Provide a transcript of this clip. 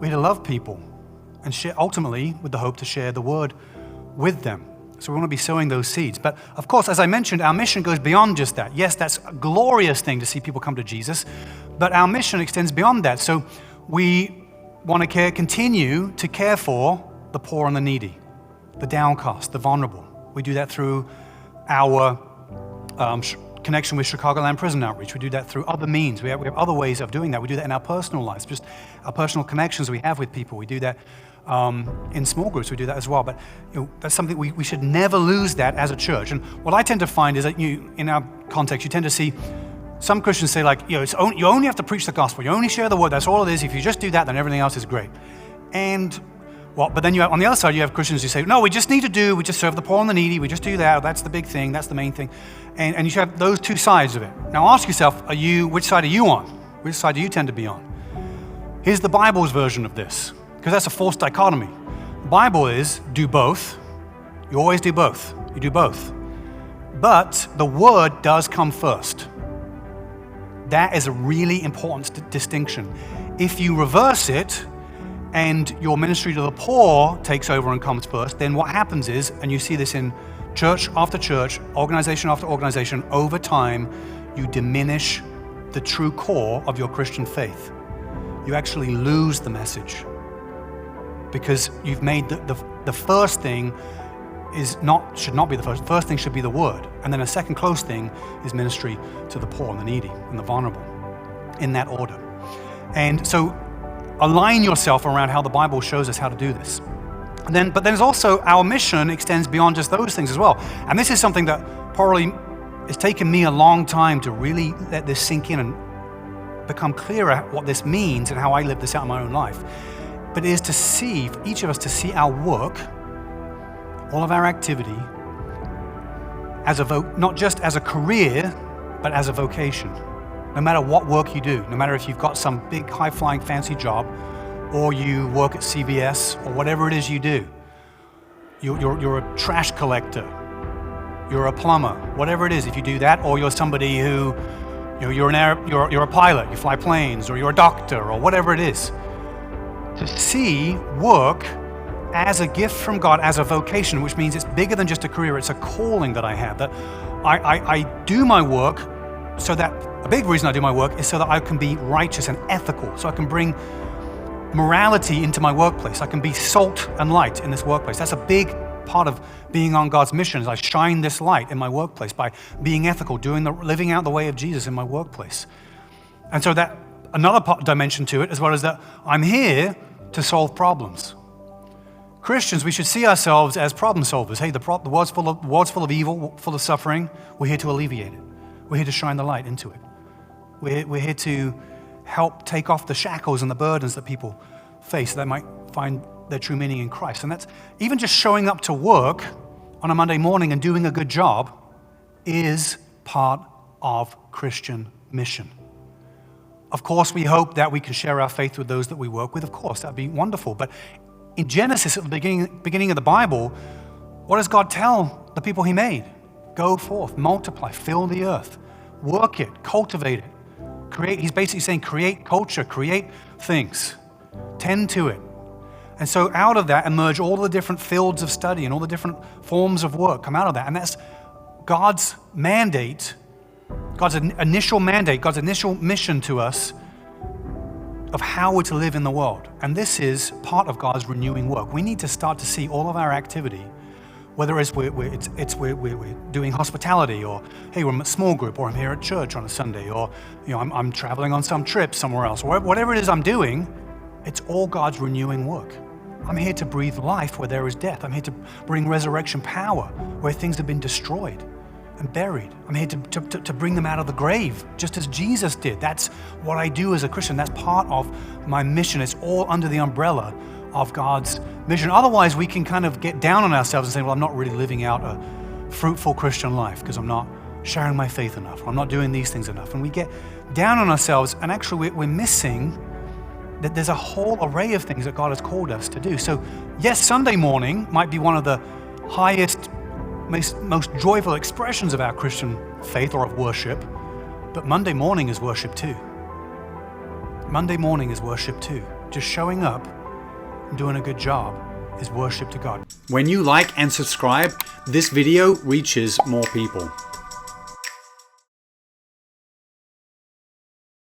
We're here to love people and share, ultimately with the hope to share the word with them. So we want to be sowing those seeds. But of course, as I mentioned, our mission goes beyond just that. Yes, that's a glorious thing to see people come to Jesus, but our mission extends beyond that. So we want to continue to care for the poor and the needy, the downcast, the vulnerable. We do that through our connection with Chicago Land Prison Outreach. We do that through other means. We have other ways of doing that. We do that in our personal lives, just our personal connections we have with people. We do that in small groups. We do that as well. But that's something we should never lose that as a church. And what I tend to find is that in our context, you tend to see some Christians say like, you only have to preach the gospel. You only share the word. That's all it is. If you just do that, then everything else is great. And but then on the other side, you have Christians who say, no, we just serve the poor and the needy. We just do that. That's the big thing. That's the main thing. And you should have those two sides of it. Now ask yourself, which side are you on? Which side do you tend to be on? Here's the Bible's version of this, because that's a false dichotomy. The Bible is do both. You always do both. You do both. But the word does come first. That is a really important distinction. If you reverse it, and your ministry to the poor takes over and comes first, then what happens is, and you see this in church after church, organization after organization, over time, you diminish the true core of your Christian faith. You actually lose the message because you've made the first thing should not be the first. First thing should be the word. And then a second close thing is ministry to the poor and the needy and the vulnerable, in that order. And so align yourself around how the Bible shows us how to do this. But there's also our mission extends beyond just those things as well. And this is something that probably it's taken me a long time to really let this sink in and become clearer what this means and how I live this out in my own life. But it is to see, for each of us to see our work, all of our activity, as not just as a career, but as a vocation. No matter what work you do, no matter if you've got some big high-flying fancy job or you work at CVS or whatever it is you do, you're a trash collector, you're a plumber, whatever it is, if you do that, or you're somebody who, you're a pilot, you fly planes, or you're a doctor, or whatever it is, to see work as a gift from God, as a vocation, which means it's bigger than just a career, it's a calling that I have, that I do my work so that a big reason I do my work is so that I can be righteous and ethical, so I can bring morality into my workplace. I can be salt and light in this workplace. That's a big part of being on God's mission, is I shine this light in my workplace by being ethical, living out the way of Jesus in my workplace. And so that another dimension to it, as well as that I'm here to solve problems. Christians, we should see ourselves as problem solvers. Hey, the world's full of evil, full of suffering. We're here to alleviate it. We're here to shine the light into it. We're here to help take off the shackles and the burdens that people face so they might find their true meaning in Christ. And that's even just showing up to work on a Monday morning and doing a good job is part of Christian mission. Of course, we hope that we can share our faith with those that we work with. Of course, that'd be wonderful. But in Genesis, at the beginning of the Bible, what does God tell the people he made? Go forth, multiply, fill the earth, work it, cultivate it, create. He's basically saying create culture, create things, tend to it. And so out of that emerge all the different fields of study and all the different forms of work come out of that. And that's God's mandate, God's initial mandate, God's initial mission to us of how we're to live in the world. And this is part of God's renewing work. We need to start to see all of our activity, whether it's we're doing hospitality, or hey, we're in a small group, or I'm here at church on a Sunday, or I'm traveling on some trip somewhere else, or whatever it is I'm doing, it's all God's renewing work. I'm here to breathe life where there is death. I'm here to bring resurrection power where things have been destroyed and buried. I'm here to bring them out of the grave, just as Jesus did. That's what I do as a Christian. That's part of my mission. It's all under the umbrella of God's mission. Otherwise, we can kind of get down on ourselves and say, well, I'm not really living out a fruitful Christian life because I'm not sharing my faith enough. I'm not doing these things enough. And we get down on ourselves, and actually we're missing that there's a whole array of things that God has called us to do. So yes, Sunday morning might be one of the highest, most joyful expressions of our Christian faith or of worship, but Monday morning is worship too. Monday morning is worship too. just showing up and doing a good job is worship to God. When you like and subscribe, this video reaches more people.